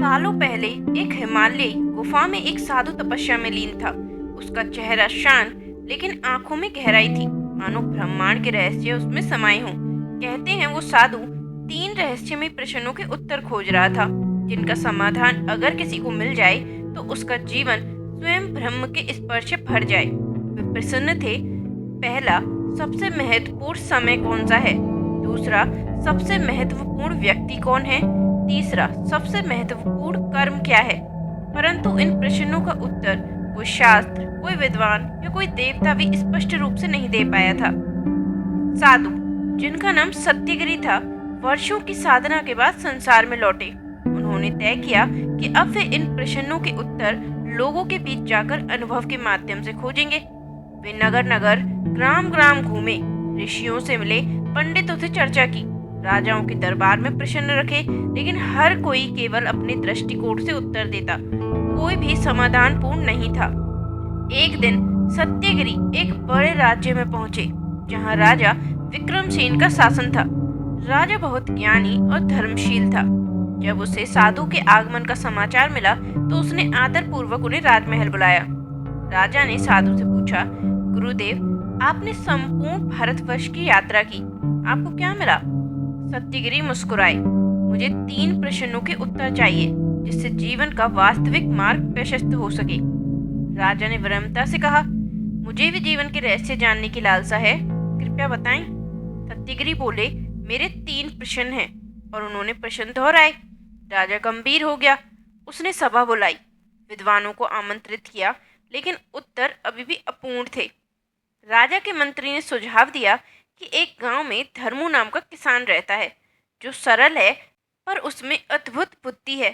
सालों पहले एक हिमालयी गुफा में एक साधु तपस्या में लीन था। उसका चेहरा शांत लेकिन आंखों में गहराई थी, मानो ब्रह्मांड के रहस्य उसमें समाये हों। कहते हैं वो साधु 3 रहस्यमय प्रश्नों के उत्तर खोज रहा था, जिनका समाधान अगर किसी को मिल जाए तो उसका जीवन स्वयं ब्रह्म के स्पर्श से भर जाए। वे प्रसन्न थे। पहला, सबसे महत्वपूर्ण समय कौन सा है? दूसरा, सबसे महत्वपूर्ण व्यक्ति कौन है? तीसरा, सबसे महत्वपूर्ण कर्म क्या है? परंतु इन प्रश्नों का उत्तर कोई शास्त्र, कोई विद्वान या कोई देवता भी स्पष्ट रूप से नहीं दे पाया था। साधु, जिनका नाम सत्यगिरि था, वर्षों की साधना के बाद संसार में लौटे। उन्होंने तय किया कि अब वे इन प्रश्नों के उत्तर लोगों के बीच जाकर अनुभव के माध्यम से खोजेंगे। वे नगर नगर, ग्राम ग्राम घूमे, ऋषियों से मिले, पंडितों से चर्चा की, राजाओं के दरबार में प्रश्न रखे, लेकिन हर कोई केवल अपने दृष्टिकोण से उत्तर देता। कोई भी समाधान पूर्ण नहीं था। एक दिन सत्यगिरि एक बड़े राज्य में पहुंचे, जहां राजा विक्रमसेन का शासन था। राजा बहुत ज्ञानी और धर्मशील था। जब उसे साधु के आगमन का समाचार मिला तो उसने आदर पूर्वक उन्हें राजमहल बुलाया। राजा ने साधु से पूछा, गुरुदेव, आपने संपूर्ण भारतवर्ष की यात्रा की, आपको क्या मिला? सत्यगिरि मुस्कुराए, मुझे 3 प्रश्नों के उत्तर चाहिए, जिससे जीवन का वास्तविक मार्ग प्रशस्त हो सके। राजा ने विनम्रता से कहा, मुझे भी जीवन के रहस्य जानने की लालसा है, कृपया बताएं। सत्यगिरि बोले, मेरे 3 प्रश्न हैं। और उन्होंने प्रश्न दोहराए। राजा गंभीर हो गया। उसने सभा बुलाई, विद्वानों को आमंत्रित किया, लेकिन उत्तर अभी भी अपूर्ण थे। राजा के मंत्री ने सुझाव दिया कि एक गांव में धर्मू नाम का किसान रहता है, जो सरल है पर उसमें अद्भुत बुद्धि है।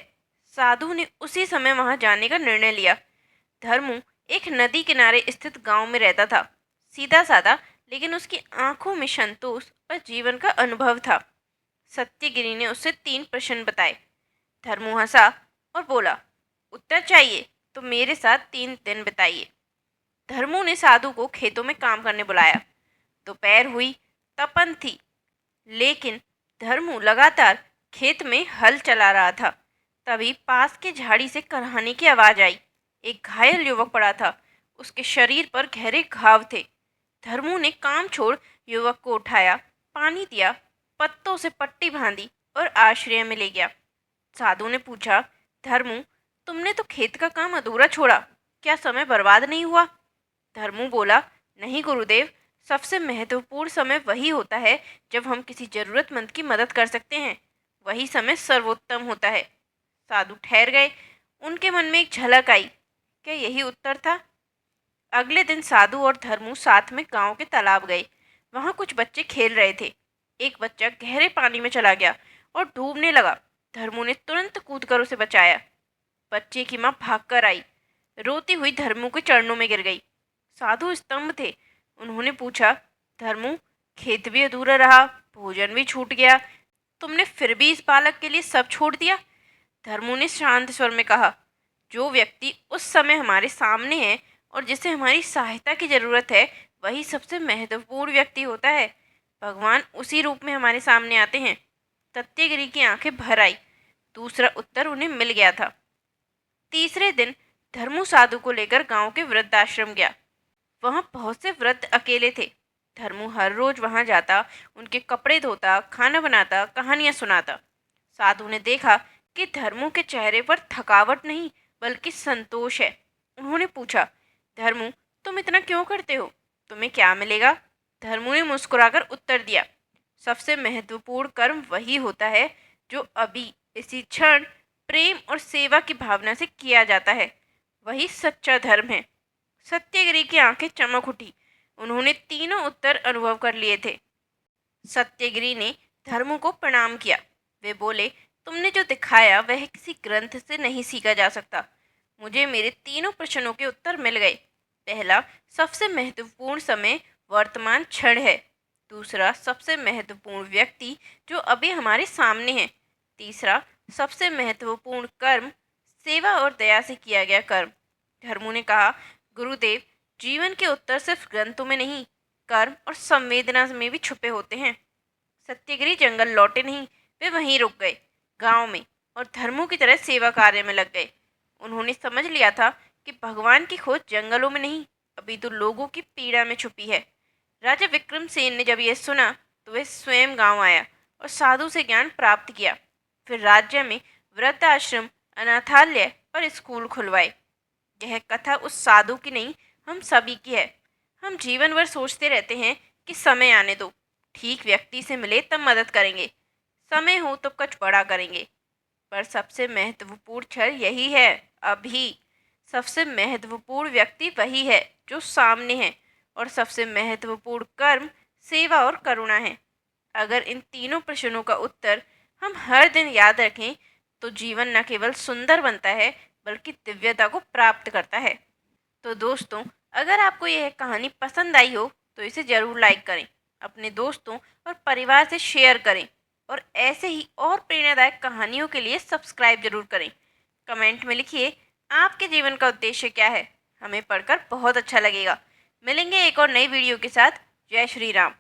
साधु ने उसी समय वहां जाने का निर्णय लिया। धर्मू एक नदी किनारे स्थित गांव में रहता था, सीधा साधा, लेकिन उसकी आंखों में संतोष और जीवन का अनुभव था। सत्यगिरि ने उससे 3 प्रश्न बताए। धर्मू हंसा और बोला, उत्तर चाहिए तो मेरे साथ 3 दिन बिताइए। धर्मू ने साधु को खेतों में काम करने बुलाया। दोपहर हुई, तपन थी, लेकिन धर्मू लगातार खेत में हल चला रहा था। तभी पास के झाड़ी से कराहने की आवाज आई। एक घायल युवक पड़ा था, उसके शरीर पर गहरे घाव थे। धर्मू ने काम छोड़ युवक को उठाया, पानी दिया, पत्तों से पट्टी बांधी और आश्रय में ले गया। साधु ने पूछा, धर्मू, तुमने तो खेत का काम अधूरा छोड़ा, क्या समय बर्बाद नहीं हुआ? धर्मू बोला, नहीं गुरुदेव, सबसे महत्वपूर्ण समय वही होता है जब हम किसी जरूरतमंद की मदद कर सकते हैं। वही समय सर्वोत्तम होता है। साधु ठहर गए। उनके मन में एक झलक आई। क्या यही उत्तर था? अगले दिन साधु और धर्मू साथ में गांव के तालाब गए। वहां कुछ बच्चे खेल रहे थे। एक बच्चा गहरे पानी में चला गया और डूबने लगा। धर्मू ने तुरंत कूदकर उसे बचाया। बच्चे की मां भागकर आई, रोती हुई धर्मू के चरणों में गिर गई। साधु स्तंभ थे। उन्होंने पूछा, धर्मू, खेत भी अधूरा रहा, भोजन भी छूट गया, तुमने फिर भी इस बालक के लिए सब छोड़ दिया? धर्मू ने शांत स्वर में कहा, जो व्यक्ति उस समय हमारे सामने है और जिसे हमारी सहायता की जरूरत है, वही सबसे महत्वपूर्ण व्यक्ति होता है। भगवान उसी रूप में हमारे सामने आते हैं। सत्यगिरि की आंखें भर आई। दूसरा उत्तर उन्हें मिल गया था। तीसरे दिन धर्मू साधु को लेकर गांव के वृद्धाश्रम गया। वहां बहुत से वृद्ध अकेले थे। धर्मू हर रोज वहां जाता, उनके कपड़े धोता, खाना बनाता, कहानियां सुनाता। साधु ने देखा कि धर्मू के चेहरे पर थकावट नहीं, बल्कि संतोष है। उन्होंने पूछा, धर्मू, तुम इतना क्यों करते हो? तुम्हें क्या मिलेगा? धर्मू ने मुस्कुराकर उत्तर दिया, सबसे महत्वपूर्ण कर्म वही होता है जो अभी इसी क्षण प्रेम और सेवा की भावना से किया जाता है। वही सच्चा धर्म है। सत्यगिरि की आंखें चमक उठी। उन्होंने तीनों उत्तर अनुभव कर लिए थे। सत्यगिरि ने धर्मू को प्रणाम किया। वे बोले, तुमने जो दिखाया वह किसी ग्रंथ से नहीं सीखा जा सकता। मुझे मेरे 3 प्रश्नों के उत्तर मिल गए। पहला, सबसे महत्वपूर्ण समय वर्तमान क्षण है। दूसरा, सबसे महत्वपूर्ण व्यक्ति जो अभी हमारे सामने है। तीसरा, सबसे महत्वपूर्ण कर्म सेवा और दया से किया गया कर्म। धर्मू ने कहा, गुरुदेव, जीवन के उत्तर सिर्फ ग्रंथों में नहीं, कर्म और संवेदना में भी छुपे होते हैं। सत्यगिरि जंगल लौटे नहीं, वे वहीं रुक गए। गांव में और धर्मों की तरह सेवा कार्य में लग गए। उन्होंने समझ लिया था कि भगवान की खोज जंगलों में नहीं, अभी तो लोगों की पीड़ा में छुपी है। राजा विक्रमसेन ने जब यह सुना तो वह स्वयं गांव आया और साधु से ज्ञान प्राप्त किया। फिर राज्य में वृद्धाश्रम, अनाथालय और स्कूल खुलवाए। यह कथा उस साधु की नहीं, हम सभी की है। हम जीवन भर सोचते रहते हैं कि समय आने दो, ठीक व्यक्ति से मिले तब मदद करेंगे, समय हो तो कुछ बड़ा करेंगे। पर सबसे महत्वपूर्ण क्षण यही है, अभी। सबसे महत्वपूर्ण व्यक्ति वही है जो सामने है, और सबसे महत्वपूर्ण कर्म सेवा और करुणा है। अगर इन तीनों प्रश्नों का उत्तर हम हर दिन याद रखें तो जीवन न केवल सुंदर बनता है बल्कि दिव्यता को प्राप्त करता है। तो दोस्तों, अगर आपको यह कहानी पसंद आई हो तो इसे ज़रूर लाइक करें, अपने दोस्तों और परिवार से शेयर करें, और ऐसे ही और प्रेरणादायक कहानियों के लिए सब्सक्राइब जरूर करें। कमेंट में लिखिए आपके जीवन का उद्देश्य क्या है, हमें पढ़कर बहुत अच्छा लगेगा। मिलेंगे एक और नई वीडियो के साथ। जय श्री राम।